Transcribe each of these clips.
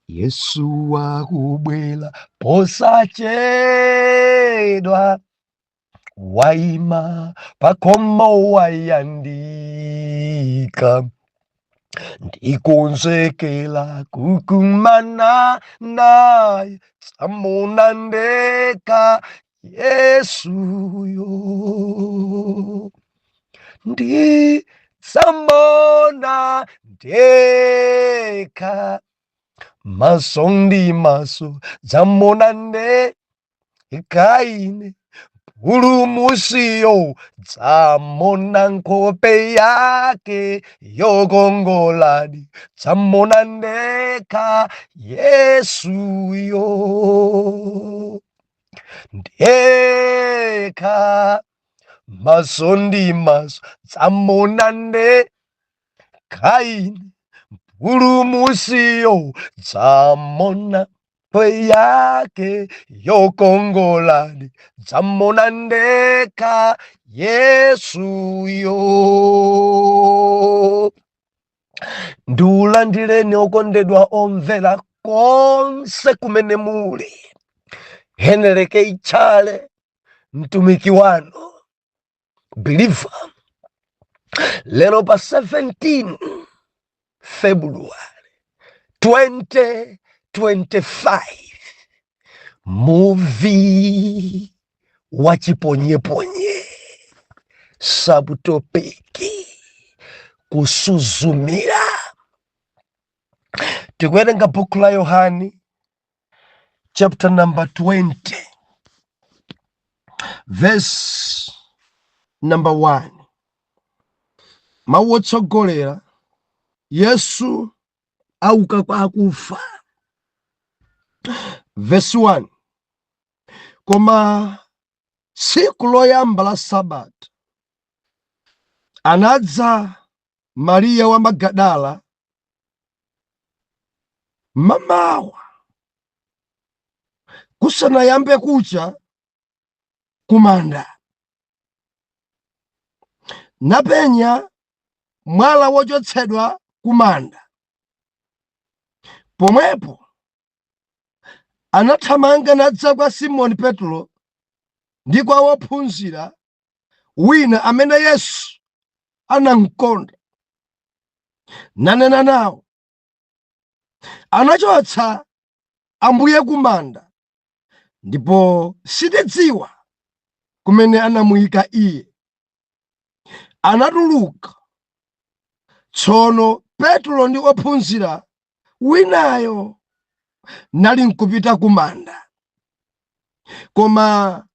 Yesu wakubwela posachedwa, waima pakomo wayandika, ndikonzekela kukumana naye, samunandeka Yesuyo, ndi samona ndeka, maso ndi maso dzamonande ikaine, pulumusiyo dzamona nkhope yake yokongoladi, dzamona ndeka Yesuyo, ndeka maso ndi maso dzamona ndekaine, pulumusiyo dzamona nkhope yake yokongoladi, dzamona ndeka Yesuyo. Ndiulandireni okondedwa omvera konse kumene muli. Heneleke Ichale, mtumiki wanu believer, lero pa 17 February 2025, movie wachiponyeponye, subtopiki kusuzumira. Tikuwerenga buku la Yohani chapter number 20 verse number 1. Mawu otsogolera, Yesu auka kwa akufa. Verse 1. Koma tsiku loyamba la Sabata, anadza Mariya wa Magadala mamawa, kusanayambe kucha, kumanda, napenya mwala wochotsedwa kumanda. Pomwepo anathamanga nadza kwa Simoni Petro ndi kwa wophunzira wina amene Yesu anamkonda, nanena nawo, anachotsa Ambuye kumanda, ndipo sitidziwa kumene anamuyika Iye. Anatuluka tsono Petro ndi wophunzira winayo nali nkupita kumanda, koma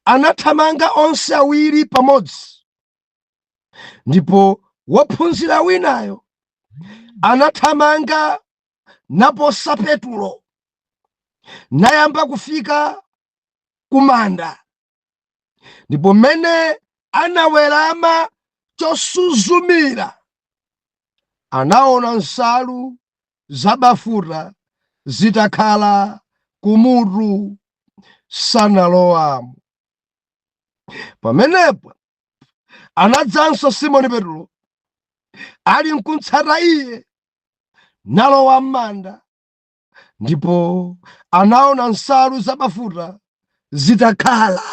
anathamanga onse awiri pamodzi. Ndipo wophunzira winayo anathamanga naposa Petro, nayamba kufika kumanda. Ndipo mmene anawerama chosuzumira, anaona nsalu zabafuta zitakhala kumutu sanalowamo. Pamenepo anadzanso Simoni Petro, ali nkutsata Iye, nalowa m'manda, ndipo anaona nsalu zabafuta zitakhala.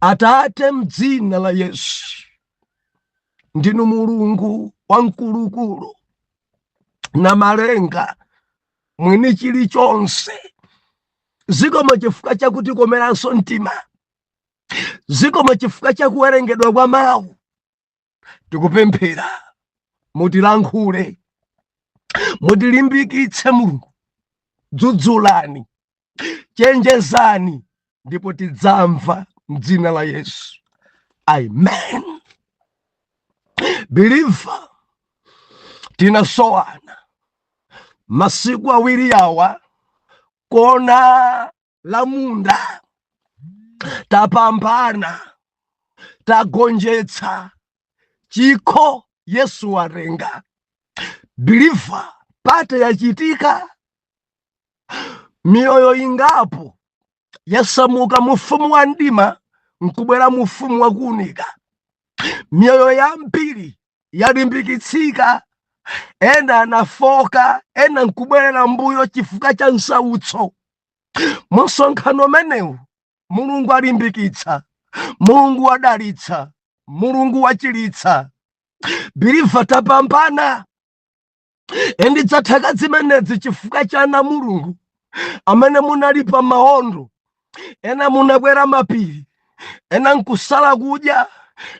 Atate, m'dzina la Yesu, ndinu Mulungu wamkulukulu na malenga mwini chilichonse. Zikomo chifukwa chakutikomeranso mtima, zikomo chifukwa chakuwerengedwa kwa mawu. Tikupemphera mutilankhule, mutilimbikitse Mulungu, dzudzulani, chenjezani, ndipo tidzamva m'dzina la Yesu. Amen. Believer, tinasowana masiku awiri yawa kona la munda, tapambana, tagonjetsa chikho Yesu warenga. Believer, pate yachitika, mioyo ingapo yasamuka mufumu wa ndima nkubwera mufumu wa kuunika. Mioyo yambiri yalimbikitsika ena anafoka, ena nkubwerera mbuyo chifukwa cha nsautso. Msonkhano umenewu Mulungu alimbikitsa, Mulungu wadalitsa, Mulungu wachilitsa. Biliva tapambana. Endi dzataka zimenezi chifukwa cha ana Mulungu amene munalipa maondo, ena munabwera mapiri, ena nkusala kudya,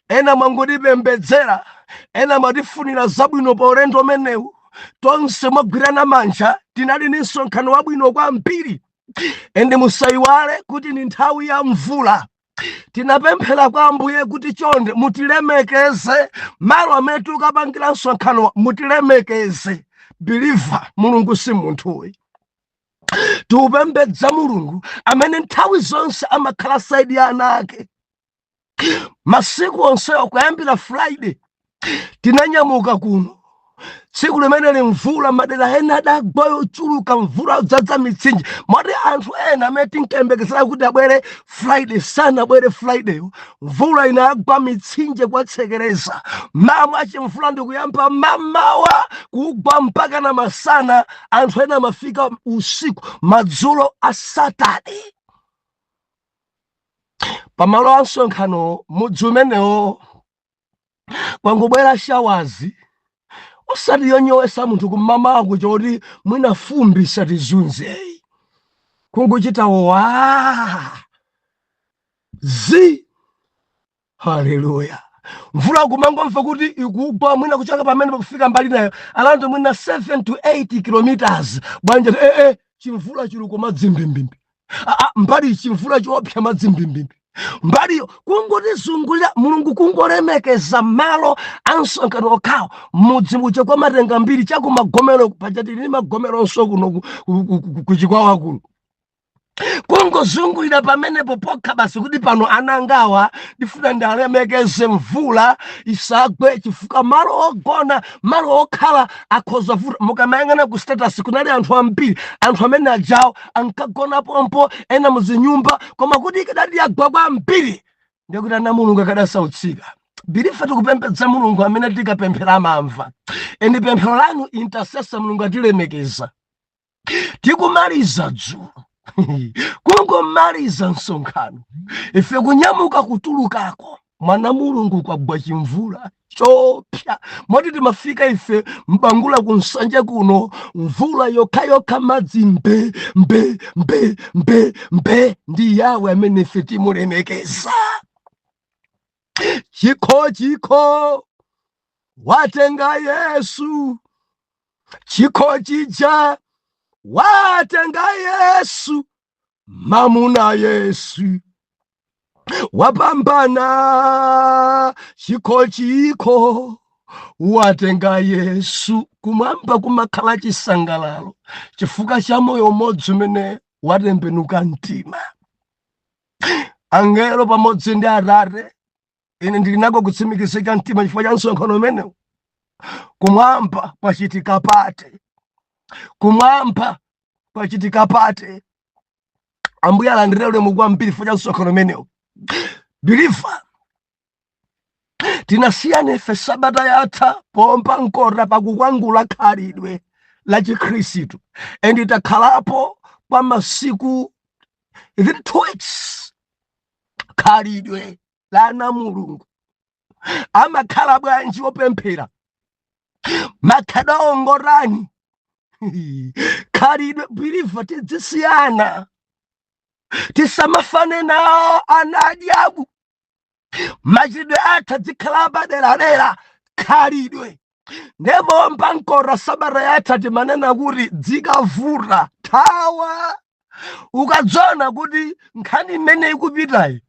ena mwangotipembedzera, ena mwatifunira zabwino pa ulendo umenewu. Tonse mwagwirana manja, tinali ndi msonkhano wabwino kwambiri. Endi musayiwale kuti ni nthawi ya mvula. Tinapemphera kwa Ambuye kuti chonde mutilemekeze, malo amene tikukapangira msonkhano mutilemekeze. Biliva Mulungu si munthuwi. Tiupembedza Mulungu amene nthawi zonse amakhala saidi ya ana ake. Masiku onsewo kuyambira Friday tinanyamuka kuno. Tsiku limene mvula madera ena adagwa yochuluka, mvula dzadza mitsinje. Moti anthu ena amene tinkayembekezera kuti abwere Friday sanabwere Friday, mvula inagwa mitsinje kwatsekereza. Mamwa achimvula ndikuyamba mamawa kugwa mpaka na masana. Anthu ena amafika usiku madzulo a Saturday. Pamalo a msonkhano mudzi umenewo kwangobwera shawazi. Osati yonyowesa munthu kumamawa kuchoti mwina fumbi satizunze. Kungochita zi. Haleluya. Mvula kumangomva kuti ikugwa mwina kuchoka pamene pakufika mbali nayo alanto mwina 7 to 8 kilometers. Bwanja chimvula chili kumadzimbimbi. Mbali chimvula chiopsa madzimbimbi. Mbali kungotizungulira. Mulungu kungolemekeza malo a msonkhano okhawo. Mudzi muja kwa matenga mbiri chakumagomero pachati ni magomero onso kuno kuchikwawa kuno. Kungozungulira pamenepo pokha basi kuti pano anangawa ndifuna ndalemekeze mvula isagwe chifukwa malo ogona, malo okhala akhoza vuta. Mukamayang'ana ku status kunali anthu ambiri, anthu amene ajawo ankagona pompo, ena muzinyumba, koma kuti ikadati yagwa kwambiri ndikuti ana Mulungu akadasautsika. Bilifa tikupembedza Mulungu amene tikapemphera amamva. Endi pemphero lanu intercessor Mulungu atilemekeza. Tikumaliza dzulo kungomaliza msonkhano, ife kunyamuka kutulukako mwana Mulungu kwagwa chimvula chopya. Moti timafika ife mbangula kunsanje kuno, mvula yokha madzi mbe. Ndi Yawe amene ife timulemekeza. Chikho watenga Yesu, chikho chija watenga Yesu, mamuna Yesu wapambana. Chikho watenga Yesu, kumwamba kumakhala chisangalalo chifukwa cha moyo umodzi umene watembenuka mtima. Angelo pamodzi ndi Atate, ine ndili nako kutsimikizika mtima chifukwa cha msonkhano umenewu. Kumwamba kwachitika pate. Kumwamba kwachitika pate. Ambuye alandire ulemu kwambiri chifukwa cha msonkhano umenewu. Biliva tinasiyana ife sabata yatha pompa nkora pakukwangula khalidwe la Chikhristu. Endi takhalapo kwa masiku 2 weeks. Khalidwe la ana Mulungu amakhala bwanji opemphera, makhada ongorani. Khalidwe Biliva tidzisiyana, tisamafane nawo ana adyabu. Machitidwe athu dzikhala paderadera. Khalidwe ndebomba nkora sabata yatha timanena kuti dzikavuta thawa. Ukadzona kuti nkhani imene ikupitayi,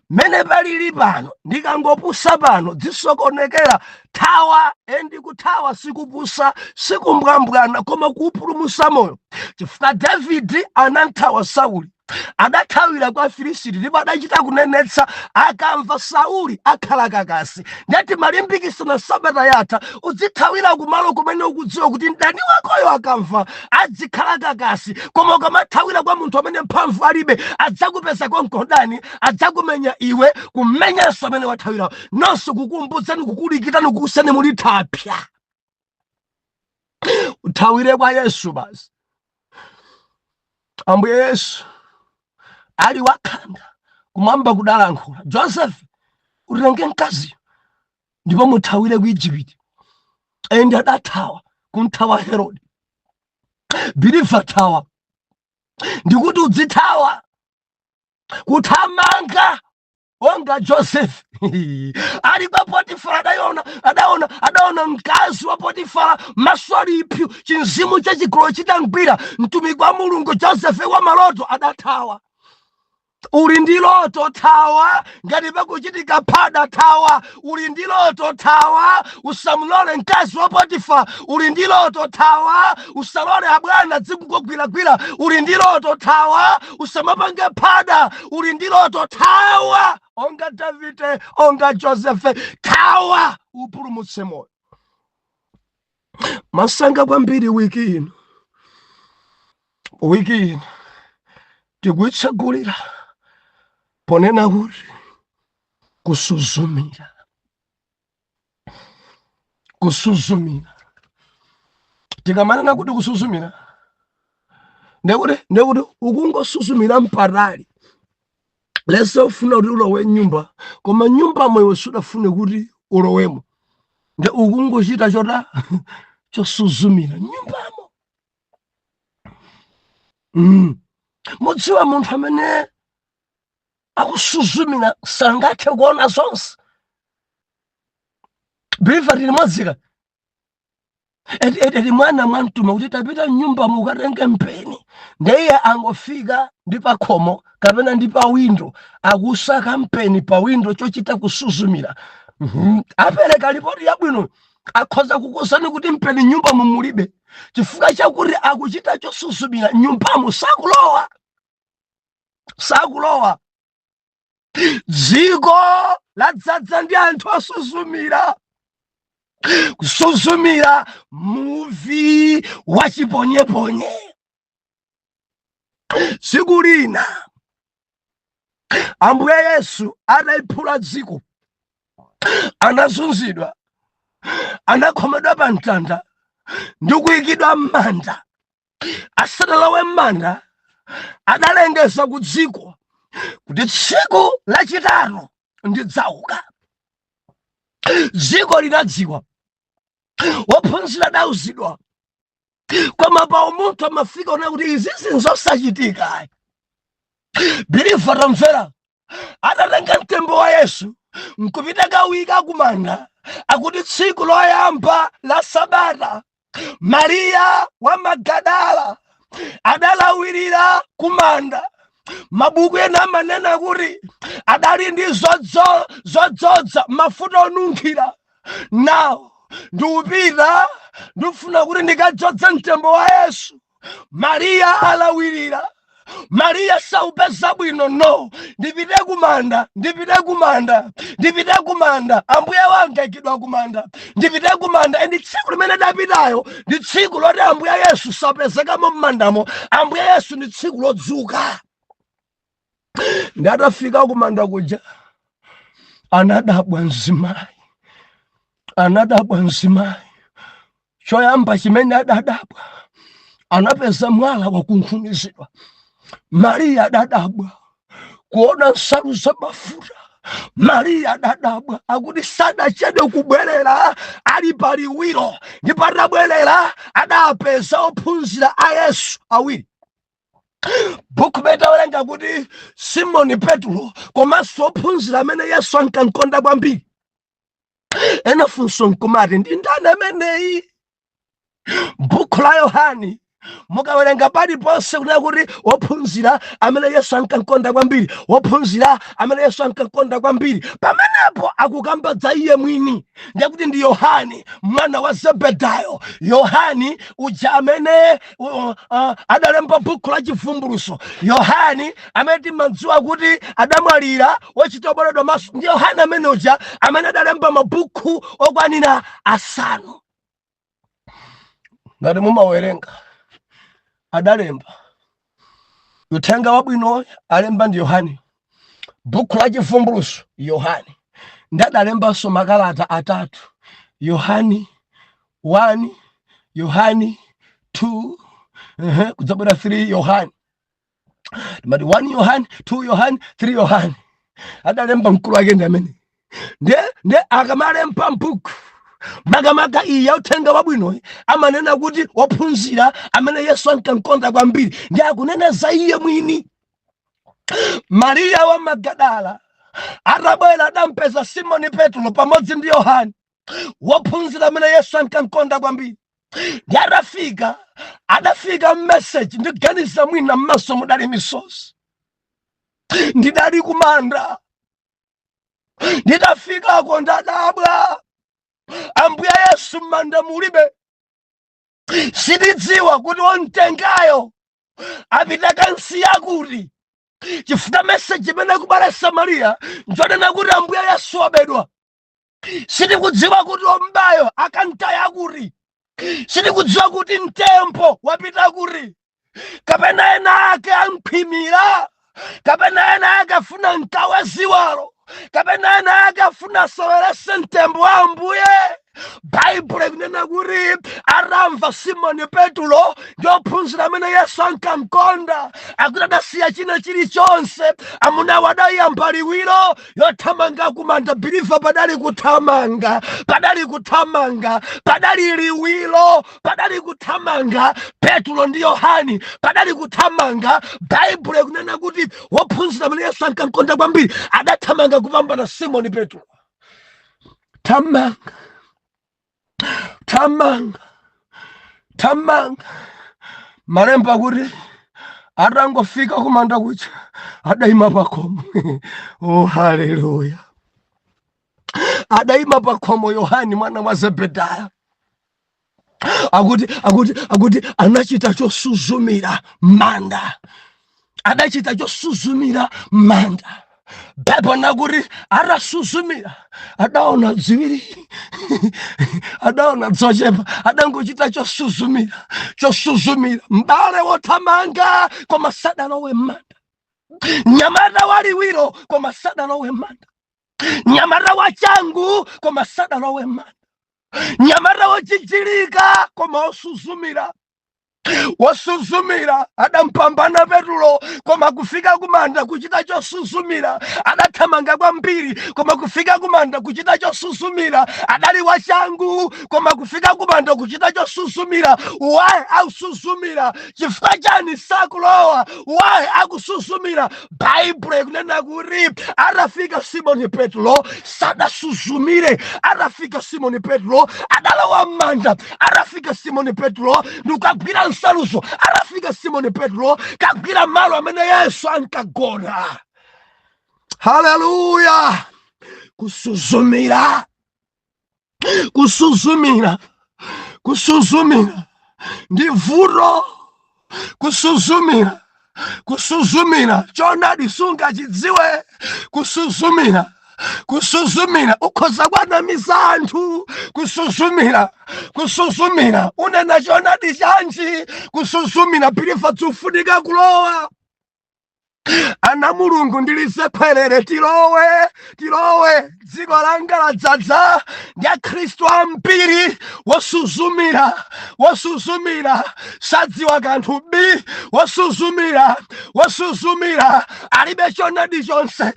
mene palili pano ndikangopusa pano dzisokonekera thawa. Endi kuthawa sikupusa, sikumbwambwana, koma kupulumusa moyo. Chifukwa Davide ananthawa Sauli, adathawira kwa Filisiti, ndipo adachita kunenetsa, akamva Sauli akhala kakasi. Ndati malimbikisana sabata yatha udzithawira kumalo kumene ukudziwa kuti mdani wakoyo akamva adzikhala kakasi. Koma ukamathawira kwa munthu amene mphamvu alibe, adzakupeza konkodani, adzakumenya iwe, kumenyanso amene wathawirawo. Nonso kukumbutsani, kukulikitani, kukusani muli thapya. uthawire kwa Yesu basi. Ambuye Yesu ali wakhanga kumwamba kudalankhula, Joseph utenge mkazi ndipo muthawire ku Igupto. Ende adathawa kunthawa Herode. Biliva thawa ndikuti udzithawa kuthamanga onga Joseph ali kwa Potifara. Adaona mkazi wa Potifara maswalipyu chinzimu chachikolo chitangwira mtumiki wa Mulungu Joseph wa maloto adathawa. Uli ndi loto thawa, ngati pakuchitika phada thawa. Uli ndi loto thawa, usamulole mkazi wa Potifara. Uli ndi loto thawa, usalole abwana dzikugwiragwira. Uli ndi loto thawa, usamapange phada. Uli ndi loto thawa, onga Davide, onga Joseph, thawa upulumutse moyo. Masanga kwambiri wiki ino tikuitsegulira ponena kuti kusuzumira. Tikamanena kuti kusuzumira ndekuti ukungosuzumira mpatali. Lese ufuna kuti ulowe nyumba, koma nyumba moyo sudafune kuti ulowemo. Nde ukungochita chota chosuzumira nyumbamo. Mudziwa munthu amene akusuzumira sangathe kuona zonse. Biliva tilimwazika eti mwana mwamtuma kuti tapita nyumba mukatenge mpeni, ndeye angofika ndi pa khomo kapena ndi pa windo akusaka mpeni pa windo chochita kusuzumira. Apereka ripoti yabwino akhoza kukusani kuti mpeni nyumba mumulibe, chifukwa chakuti akuchita chosuzumira nyumbamo sakulowa. Dziko ladzadza ndi anthu osuzumira. Kusuzumira muvi wachiponyeponye. Tsiku lina Ambuye Yesu adayiphula dziko, anazunzidwa, anakhomedwa pa mtanda ndi kuyikidwa m'manda. Asanalowe m'manda adalengeza ku dziko kuti tsiku lachitatu ndidzauka. Dziko linadziwa, wophunzira adawuzidwa, koma pa umunthu amafika ona kuti izi zinzosachitika. Biliva tamvera, adatenga mtembo wa Yesu nkupita kawika kumanda, akuti tsiku loyamba la Sabata Mariya wa Magadala adalawirira kumanda. Mabuku ena amanena kuti adali ndi zodzodza mafuta onunkhira. Nawo ndiupita ndifuna kuti ndikadzodze mtembo wa Yesu. Mariya alawirira. Mariya saupeza bwino, no, ndipite kumanda. Ambuye wanga ikidwa kumanda, ndipite kumanda. Endi tsiku limene dapitayo ndi tsiku loti Ambuye Yesu sapezekamo m'mandamo. Ambuye Yesu ndi tsiku lodzuka. Ndatafika kumanda kuja, anadabwa mzimayi. Choyamba chimene adadabwa, anapeza mwala wakunkhunizidwa. Mariya adadabwa kuona nsalu za mafuta. Mariya adadabwa akuti sadachede kubwerera ali paliwiro, ndipo atabwerera adapeza ophunzira a Yesu awiri. Buku betawerenga kuti Simoni Petro komanso ophunzira amene Yesu ankankonda kwambiri. Ena funso nkumati ndi ndani ameneyi? Buku la Yohane mukawerenga paliponse kuti wophunzira amene Yesu ankankonda kwambiri, wophunzira amene Yesu ankankonda kwambiri. Pamenepo akukamba za iye mwini, ndikuti ndi Yohane mwana wa Zebedayo. Yohane uja amene adalemba buku la chivumbuluso. Yohane amene timadziwa kuti adamwalira wachitoboledwa maso. Ndi Yohane amene uja amene adalemba mabuku okwanira 5. Ngati mumawerenga adalemba Uthenga Wabwino alemba ndi Yohane. Buku la chivumbuluso Yohane. Ndadalembanso makalata 3, Yohane 1, Yohani 2 kudzabwera 3 Yohani mati 1 Yohani 2 Yohani 3 Yohani adalemba mkulu wake ndi amene nde akamalemba mbuku makamaka iyi ya uthenga wabwino amanena kuti wophunzira amene Yesu ankamkonda kwambiri ndi akunena za iye mwini. Mariya wa Magadala atabwera adampeza Simoni Petro pamodzi ndi Yohani wophunzira amene Yesu ankamkonda kwambiri. Ndi adafika message ndiganiza mwina m'maso mudali misozi, ndidali kumanda, ndidafikako ndadabwa, Ambuye Yesu m'manda mulibe. Sindidziwa kuti wontengayo apita kansi yakuti, chifukwa message imene kubala Samariya njonena kuti Ambuye Yesu wabedwa. Sindikudziwa kuti ombayo akantaya kuti, sindikudziwa kuti mtempo wapita kuti, kapena ena ake amphimira, kapena ena ake afuna nkawe ziwalo, kapena ena ake afuna sowerese mtembo wa Ambuye. Bible ikunena kuti aramva Simoni Petro ndi ophunzira amene Yesu ankamkonda akuti adasiya china chilichonse, amuna wadayamba liwiro yothamanga kumanda. Biliva padali kuthamanga, padali liwiro, padali kuthamanga. Petro ndi Yohani padali kuthamanga. Bible ikunena kuti wophunzira amene Yesu ankamkonda kwambiri adathamanga kupambana Simoni Petro. Tamanga malemba kuti atangofika kumanda kucha adayima pakhomo. Oh, haleluya! Adayima pakhomo Yohani mwana wa Zebedaya akuti anachita chosuzumira manda, adachita chosuzumira manda. Bible nakuti arasuzumira adaona ziwiri adaona dzochepa, adangochita chosuzumira mbale wothamanga koma sadalowe m'manda, nyamata waliwiro koma sadalowe m'manda, nyamata wachangu koma sadalowe m'manda, nyamata wochichilika koma wasuzumira adampambana Petro koma kufika kumanda kuchita chosuzumira, adathamanga kwambiri koma kufika kumanda kuchita chosuzumira, adali wachangu koma kufika kumanda kuchita chosuzumira. Why akusuzumira? Chifukwa chani sakulowa? Why akusuzumira? Bible ikunena kuti atafika Simoni Petro sadasuzumire, atafika Simoni Petro adalowa m'manda, atafika Simoni Petro ndikagwira nsaluzo, atafika Simoni Petro kagwira malo amene Yesu ankagona. Haleluya! Kusuzumira ndi vuto. Kusuzumira chonadi sungachidziwe. Kusuzumira ukhoza kwanamiza anthu. Kusuzumira unena chonadi chanji. Kusuzumira pilifa tufunika kulowa. Ana Mulungu ndilisephwerere tilowe dziko langa ladzaza ndi Akhristu ambiri wasuzumira sadziwa kanthu bi, wasuzumira alibe chonadi chonse,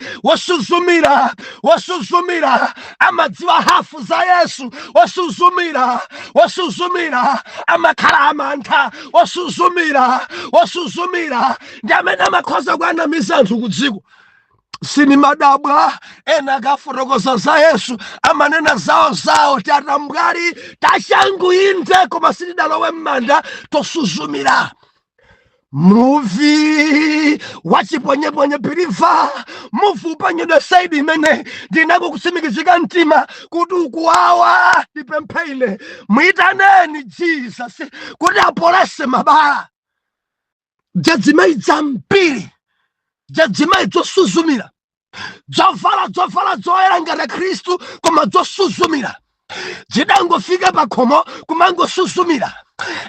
wasuzumira amadziwa hafu za Yesu, wasuzumira amakhala amantha, wasuzumira ndi amene amakhoza kwanamiza anthu kudziko. Sinimadabwa ena akafotokoza za Yesu amanena zawo tatambwali tachangu inde koma sitidalowe m'manda tosuzumira. Muvi wachiponyeponye Biliva, muvi upanyedwe saidi imene ndinako kusimikizika mtima kuti ukuwawa ndipempheile. Mwitaneni Jesus kuti apolese mabala. Jadzimayi zambiri, jadzimayi zosuzumira, zovala zoyera ngati Khristu koma zosuzumira, zidangofika pakhomo kumangosuzumira.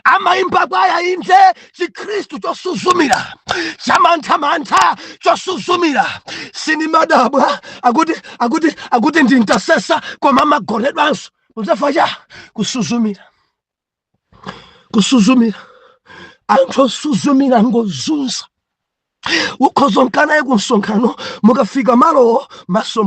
Amaimba kwaya inde chikhristu chosuzumira, chamantha chosuzumira. Sinimadabwa akuti ndi intercessor koma amagonedwanso. Uzafaja kusuzumira. kusuzumira anthu osuzumira ngozunza ukhozonkana ekunsonkhano mukafika malo maso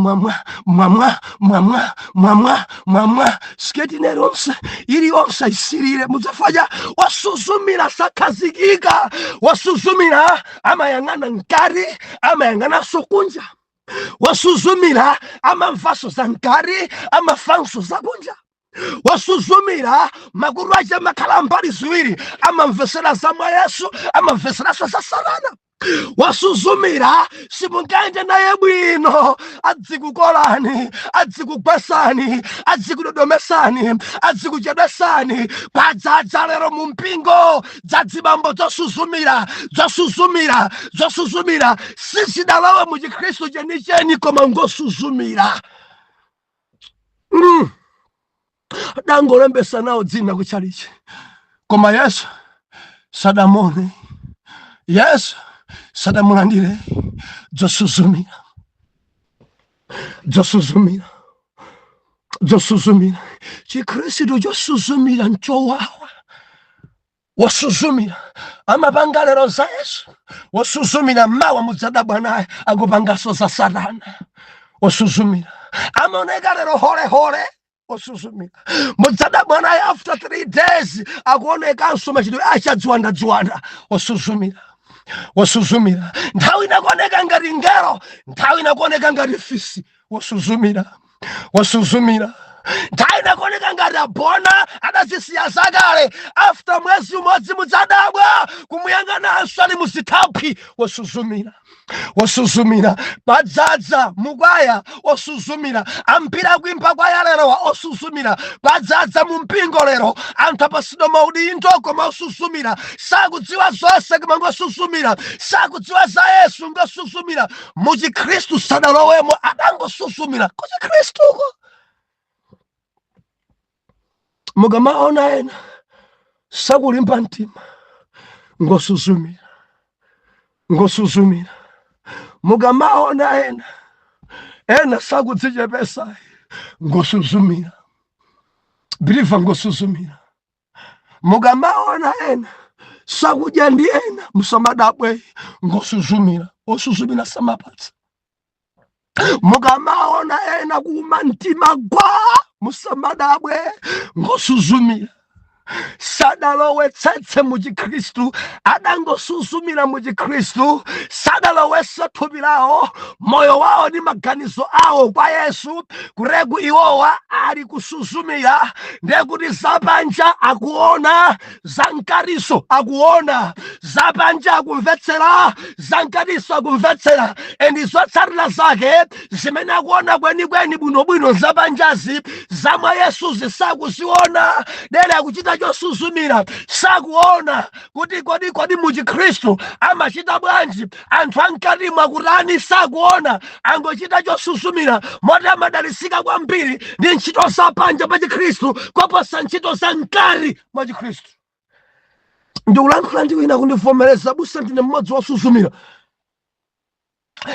mwamwa sketi neronse iliyonse isirire mudzafaja wasuzumira sakhazikika wasuzumira amayang'ana nkari amayang'anaso kunja wasuzumira amamvaso za nkari amafanso za kunja wasuzumira maguru aja makhala mbali ziwiri amamvesera za mwa Yesu amamveseraso za Satana wasuzumira simungaende naye bwino adzikukolani adzikugwesani adzikudodomesani adzikuchedwesani padzadza lero mu mpingo dzadzibambo zosuzumira sisidalowe mu Chikhristu chenicheni koma ngosuzumira dangolembesa nawo dzina kuchalichi koma Yesu sadamone Yesu sadamulandire dzosuzumira Chikhristu chosuzumira nchowawa wasuzumira amapanga lero za Yesu wasuzumira mawa mudzadabwa naye akupangaso za Satana wasuzumira amaoneka lero hole wasuzumira mudzadabwa naye after 3 days akuonekanso machidwe achadziwanda wasuzumira nthawi inakuoneka ngati ngelo nthawi inakuoneka ngati fisi wasuzumira nthawi inakuoneka ngati abona adazisiya zakale after mwezi umodzi mudzadabwa kumuyang'ananso ali muzithaphwi wasuzumira padzadza mukwaya osuzumira ampira kuimba kwaya lero osuzumira padzadza mu mpingo lero anthu apasidwa maudindo koma osuzumira sakudziwa zonse koma ngosuzumira sakudziwa za Yesu ngosuzumira mu Chikhristu sadalowemo adangosuzumira ku Chikhristuko mukamaona ena sakulimba mtima ngosuzumira mukamaona ena sakudzichepesa ngosuzumira biliva ngosuzumira mukamaona ena sakudya ndi ena musamadabwe ngosuzumira osuzumira samapatsa mukamaona ena kuuma mtima gwa musamadabwe ngosuzumira sadalowetsetse mu Chikhristu adangosuzumira mu Chikhristu sadalowesa thupi lawo moyo wawo ndi maganizo awo kwa Yesu kuregu iwowa ali kusuzumira ndekuti zapanja akuona zankariso akuona zapanja akumvetsera zankariso akumvetsera endi zotsatira zake zimene akuona kwenikweni bwinobwino zapanjazi zamwa Yesu zisakuziona dere akuchita chosuzumira sakuona kuti kodi mu Chikhristu amachita bwanji anthu ankati akutani sakuona angochita chosuzumira moti amadalisika kwambiri ndi ntchito zapanja pa Chikhristu koposa ntchito za nkari mwa Chikhristu ndikulankhula ndi wina kundivomereza busa ndine mmodzi wosuzumira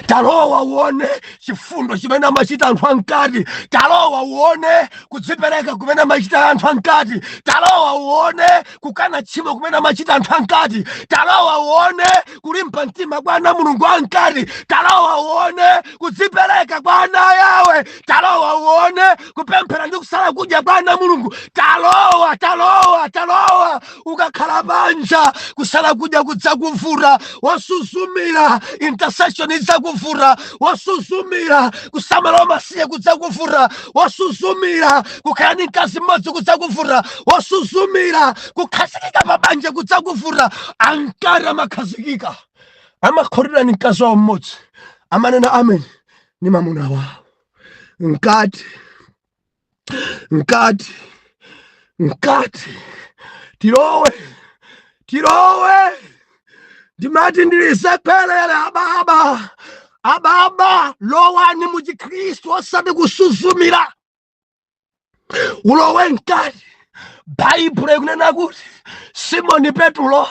talowa uone chifundo chimene amachita anthu ankati talowa uone kudzipereka kumene amachita anthu ankati talowa uone kukana tchimo kumene amachita anthu ankati talowa uone kulimba mtima kwa ana Mulungu ankati talowa uone kudzipereka kwa ana yawe talowa uone kupemphera ndi kusala kudya kwa ana Mulungu talowa ukakhala banja kusala kudya kudzakuvura wasuzumira intercession idzakuvura wasuzumira kusamala masiye kudzakuvura wasuzumira kukhala ndi mkazi mmodzi kudzakuvura wasuzumira kukhazikika pabanja kudzakuvura ankari amakhazikika amakhorera ni mkazi wawo mmodzi amanena amen ni mamuna wawo nkati tilowe ndimati ndilisepelele ababa lowani mu Chikhristu osati kusuzumira ulowe nkati Baibulo ikunena kuti Simoni Petro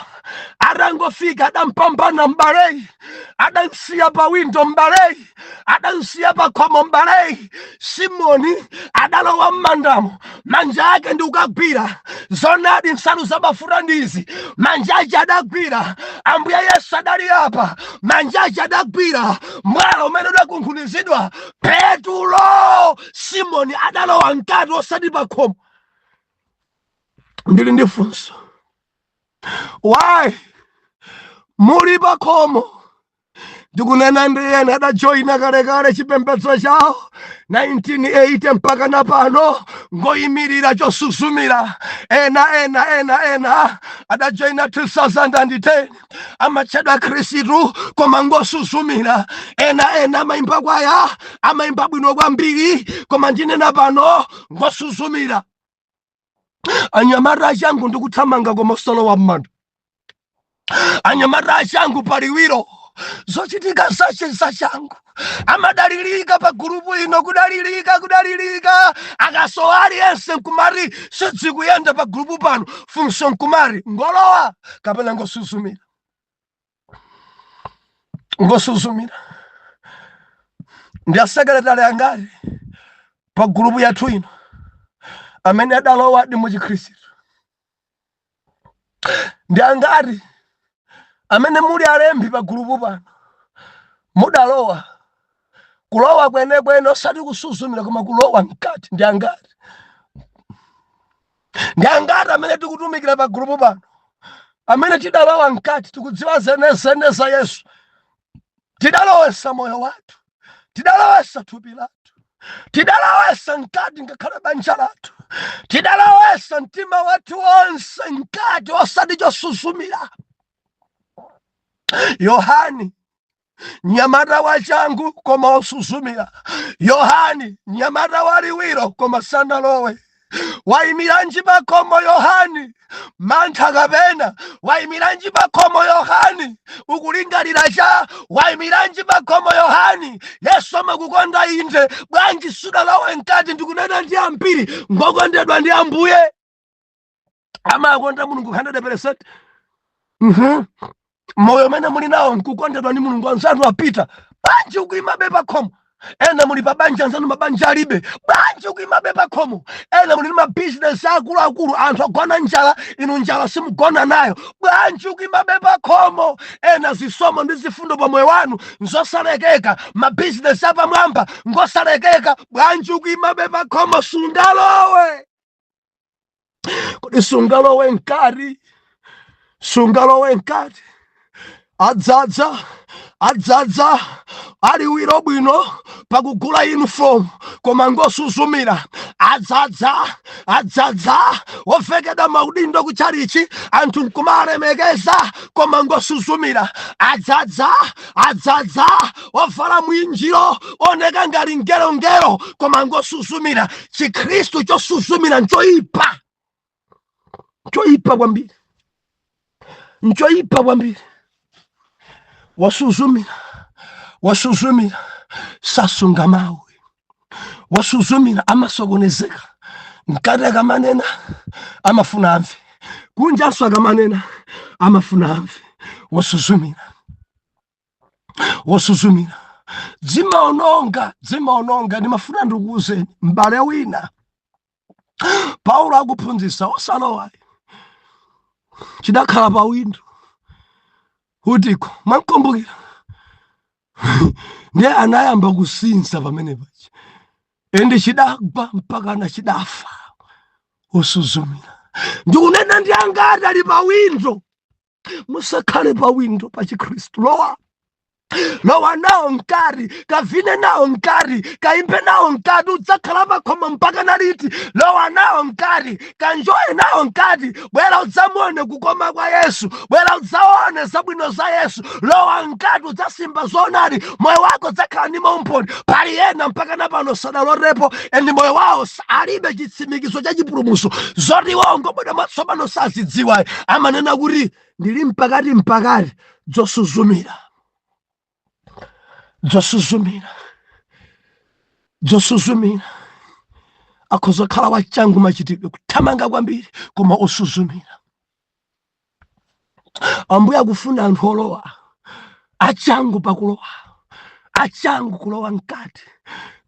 Arangofika adampambana mbale, adansiya pa windo mbale, adansiya pa khomo mbale. Simoni adalowa m'mandamo, manja ake ndi ukagwira zonadi nsalu za mafuta ndizi, manja ake adagwira. Ambuye Yesu adali apa, manja ake adagwira mwala umene udakunkhunizidwa. Petulo Simoni adalowa mkati osati pa khomo. Ndili ndi funso, why muli pa khomo? Ndikunena ndi ena adajoyina kalekale chipembedzo chawo 1980 mpaka na pano ngoyimirira chosuzumira. Ena adajoyina 2010 amachedwa Khristu koma ngosuzumira. Ena amaimba kwaya, amaimba bwino kwambiri, koma ndinena pano ngosuzumira. Anyamata achangu ndikuthamanga koma osalowa m'manda. Anyamata achangu paliwiro zochitika zachangu amadalilika pa gurupu ino, kudalilika akasowa aliyense nkumari sidzikuyenda pa gurupu pano, funso nkumari ngolowa kapena ngosuzumira. Ndi asekretari angati pa gurupu yathu ino amene adalowa ndi muchikhristu? Ndi angati amene muli alembi pa gurupu pano mudalowa? Kulowa kwene osati kusuzumira koma kulowa mkati. Ndi angati? Ndi angati amene tikutumikira pa gurupu pano amene tidalowa mkati, tikudziwa zenezene za Yesu, tidalowesa moyo wathu, tidalowesa thupi lathu, tidalowesa mkati ngakhale banja lathu, tidalowesa mtima wathu wonse mkati osati chosuzumira. Yohani nyamata wachangu koma osuzumira. Yohani nyamata waliwiro koma sanalowe. Waimiranji pa khomo Yohani mantha kapena? Waimiranji pa khomo Yohani ukulingalira cha? Waimiranji pa khomo Yohani Yesu amakukonda inde, bwanji sudalowe mkati? Ndikunena ndi ambiri ngokondedwa ndi Ambuye, amakonda Mulungu 100%. Moyo mene muli nawo nkukondedwa ni Mulungu, anzanu apita, bwanji ukuimabe pa khomo? Ena muli pa banja, anzanu mabanja alibe, bwanji ukuimabe pa khomo? Ena muli ma business akulu, anthu agona njala, inu njala simugona nayo, bwanji ukuimabe pa khomo? Ena zisomo ndi zifundo pa moyo wanu nzosalekeka, ma business apamwamba ngosalekeka, bwanji ukuimabe pa khomo? Sungalowe. Kodi sungalowe nkati? Sungalowe nkati? Adzadza aliwiro bwino pakugula uniform koma ngosuzumira. Adzadza ofekedwa maudindo kuchalichi anthu nkumalemekeza koma ngosuzumira. Adzadza ovala mwinjiro oneka ngati ngerongero koma ngosuzumira. Chikhristu chosuzumira nchoipa kwambiri, nchoipa kwambiri. Wasuzumira sasunga mawe, wasuzumira amasokonezeka. Mkati akamanena amafuna amve, kunja aso akamanena amafuna amve. Wasuzumira dzimaononga. Ndimafuna ndikuwuzeni m'bale wina Paulo akuphunzitsa osalowa chidakhala pa windo utiko mankumbukira ndiye anayamba kusinza pamene pachi ende chidagwa mpaka na chidafa. Usuzumira ndikunena ndi angati ali pa windo. Musakhale pa windo pa Chikhristu. Lowa nawo mkati, kavine nawo mkati, kaimbe nawo mkati, udzakhala pa khomo mpaka naliti. Lowa nawo mkati, kanjoye nawo mkati, bwera udzamuone kukoma kwa Yesu, bwera udzaone zabwino za Yesu. Lowa mkati udzasimba zonali, moyo wako udzakhala ndi maumboni. Pali ena mpaka napano sadalorepo endi moyo wawo alibe chitsimikizo cha chipulumutso, zoti wawo ngobwera matsopano sazidziwa. Amanena kuti ndili mpakati Josuzumira akhoza khala wachangu machitidwe kuthamanga kwambiri koma osuzumira. Ambuye akufuna anthu olowa achangu pakulowa, achangu kulowa mkati.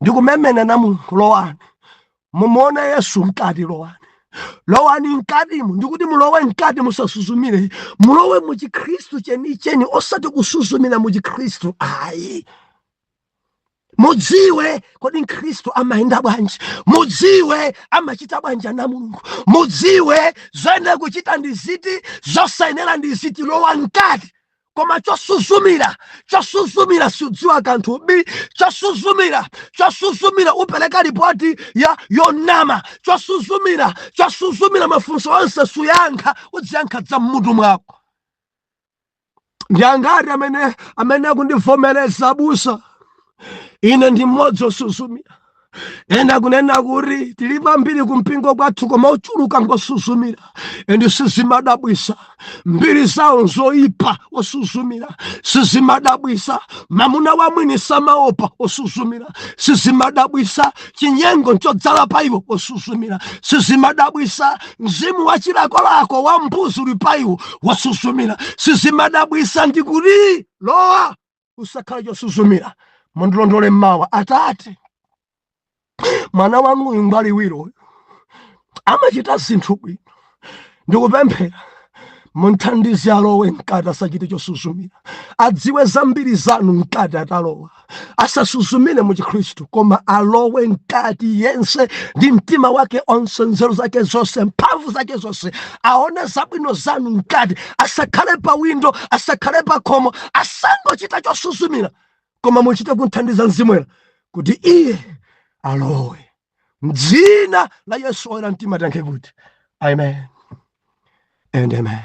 Ndikumemena namu lowani, mumuone Yesu mkati, lowani mkatimu. Ndikuti mulowe mkati, musasuzumire, mulowe muchikristu chenicheni, osati kusuzumira muchikristu ayi. Mudziwe kodi Mkhristu amayenda bwanji, mudziwe amachita bwanji na Mulungu, mudziwe zoyenera kuchita ndi ziti, zosayenera ndi ziti. Lowa mkati. Koma chosuzumira siudziwa kanthu bi, chosuzumira upereka ripoti yonama, chosuzumira mafunso onse suyankha, udziyankha za mmutu mwako. Ndi angati amene akundivomereza abusa, ine ndi mmodzi osuzumira. Ena kunena kuti tilipo ambiri kumpingo kwathu koma ochuluka ngosuzumira, ende sizimadabwisa. Mbiri zawo nzoyipa, osuzumira. Sizimadabwisa. Mamuna wa mwini samaopa, osuzumira. Sizimadabwisa. Chinyengo nchodzala pa iwo, osuzumira. Sizimadabwisa. Mzimu wa chilakolako wa mbuzi uli pa iwo, osuzumira. Sizimadabwisa. Ndikuti lowa usakhala chosuzumira. Mondilondole mmawa. Atate, mwana wanu imbali wiro amachita zinthu bwino, ndikupemphera munthandize alowe mkati, asachite chosuzumira. Adziwe zambiri zanu mkati atalowa, asasuzumire mu Chikhristu, koma alowe mkati yense ndi mtima wake onse, nzeru zake zonse, mphamvu zake zonse. Aone zabwino zanu mkati, asakhale pa windo, asakhale pa khomo, asangochita chosuzumira, koma muchite kunthandiza Mzimu kuti iye alowe. M'dzina la Yesu oyera mtima tiyankhe kuti amen and amen.